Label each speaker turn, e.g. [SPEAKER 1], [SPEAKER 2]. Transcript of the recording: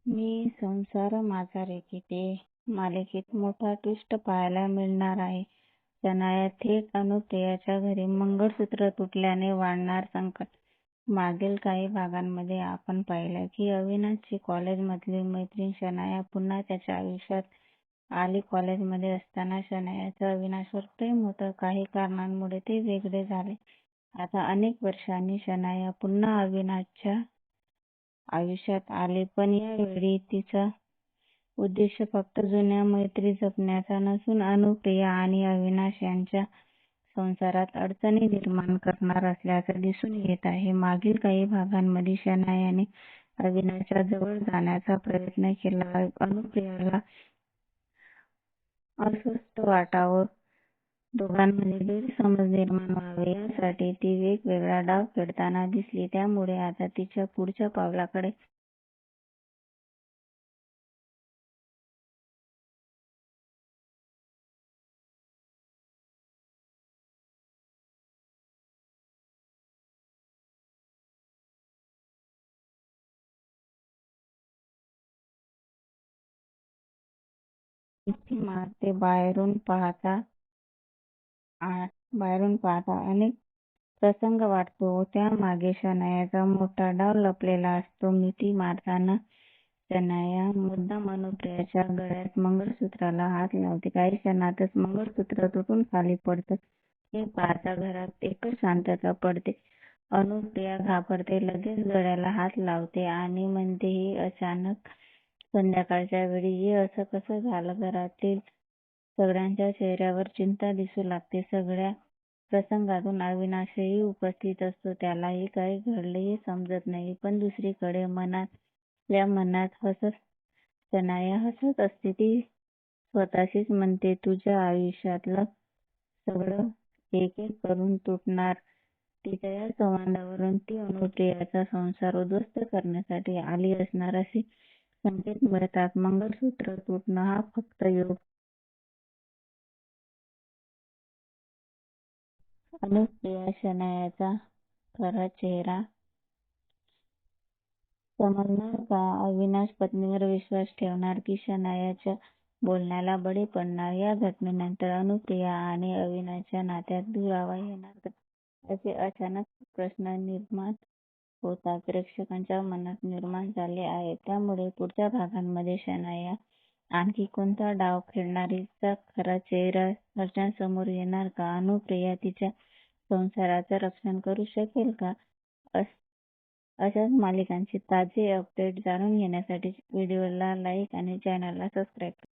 [SPEAKER 1] मी संसार माझा रेकीटे मालिकेत मोठा ट्विस्ट पाहायला मिळणार आहे. शनाया थेट अनुप्रियाच्या घरी मंगळसूत्र तुटल्याने वाढणार संकट. मागील काही भागांमध्ये आपण पाहिलं की अविनाशची कॉलेजमधली मैत्रीण शनाया पुन्हा त्याच्या आयुष्यात आली. कॉलेजमध्ये असताना शनायाचं अविनाशवर प्रेम होतं. काही कारणांमुळे ते वेगळे झाले. आता अनेक वर्षांनी शनाया पुन्हा अविनाशच्या आयुष्यात आले, पण यावेळी तिचा उद्देश फक्त जुन्या मैत्री जपण्याचा नसून अनुप्रिया आणि अविनाश यांच्या संसारात अडचणी निर्माण करणार असल्याचं दिसून येत आहे. मागील काही भागांमध्ये शनायाने अविनाशच्या जवळ जाण्याचा प्रयत्न केला. अनुप्रियाला अस्वस्थ वाटावं, दोघांमध्ये गैरसमज निर्माण व्हावे यासाठी ती वेगवेगळा डाव खेळताना दिसली. त्यामुळे आता तिच्या पुढच्या पावलाकडे मिठी मारते. बाहेरून पाहता अनेक प्रसंग वाटतो त्यामागे शनायाचा मोठा डाव लपलेला असतो. मिठी मारताना शनाया मुद्दाम अनुप्रियाच्या गळ्यात मंगळसूत्राला हात लावते. काही क्षणातच मंगळसूत्र तुटून खाली पडतं. हे पाहता घरात एकच शांतता पडते. अनुप्रिया घाबरते, लगेच गळ्याला हात लावते आणि म्हणते, ही अचानक संध्याकाळच्या वेळी हे असं कसं झालं. घरातील सगळ्यांच्या चेहऱ्यावर चिंता दिसू लागते. सगळ्या प्रसंगातून अविनाशही उपस्थित असतो. त्यालाही काय घडले हे समजत नाही. पण दुसरीकडे मनातल्या मनात शनाया हसत असते. ती स्वतःशीच म्हणते, तुझ्या आयुष्यातलं सगळं एक एक करून तुटणार. तिच्या या संवादावरून ती अनुप्रियाचा संसार उद्ध्वस्त करण्यासाठी आली असणार असे संकेत मिळतात. मंगळसूत्र तुटणं हा फक्त योग. अनुप्रिया शनायाचा खरा चेहरा समजणार का? अविनाश पत्नीवर विश्वास ठेवणार की शनायाच्या बोलण्याला बळी पडणार? या घटनेनंतर अनुप्रिया आणि अविनाशच्या नात्यात दुरावा येणार का, असे अचानक प्रश्न निर्माण होतात. प्रेक्षकांच्या मनात निर्माण झाले आहेत. त्यामुळे पुढच्या भागांमध्ये शनाया आणखी कोणता डाव खेळणार, हिचा खरा चेहरा घरच्यांसमोर येणार का? अनुप्रिया तिच्या संसाराचं रक्षण करू शकेल का? अशाच मालिकांचे ताजे अपडेट जाणून घेण्यासाठी व्हिडिओला लाईक आणि चॅनलला सबस्क्राईब करा.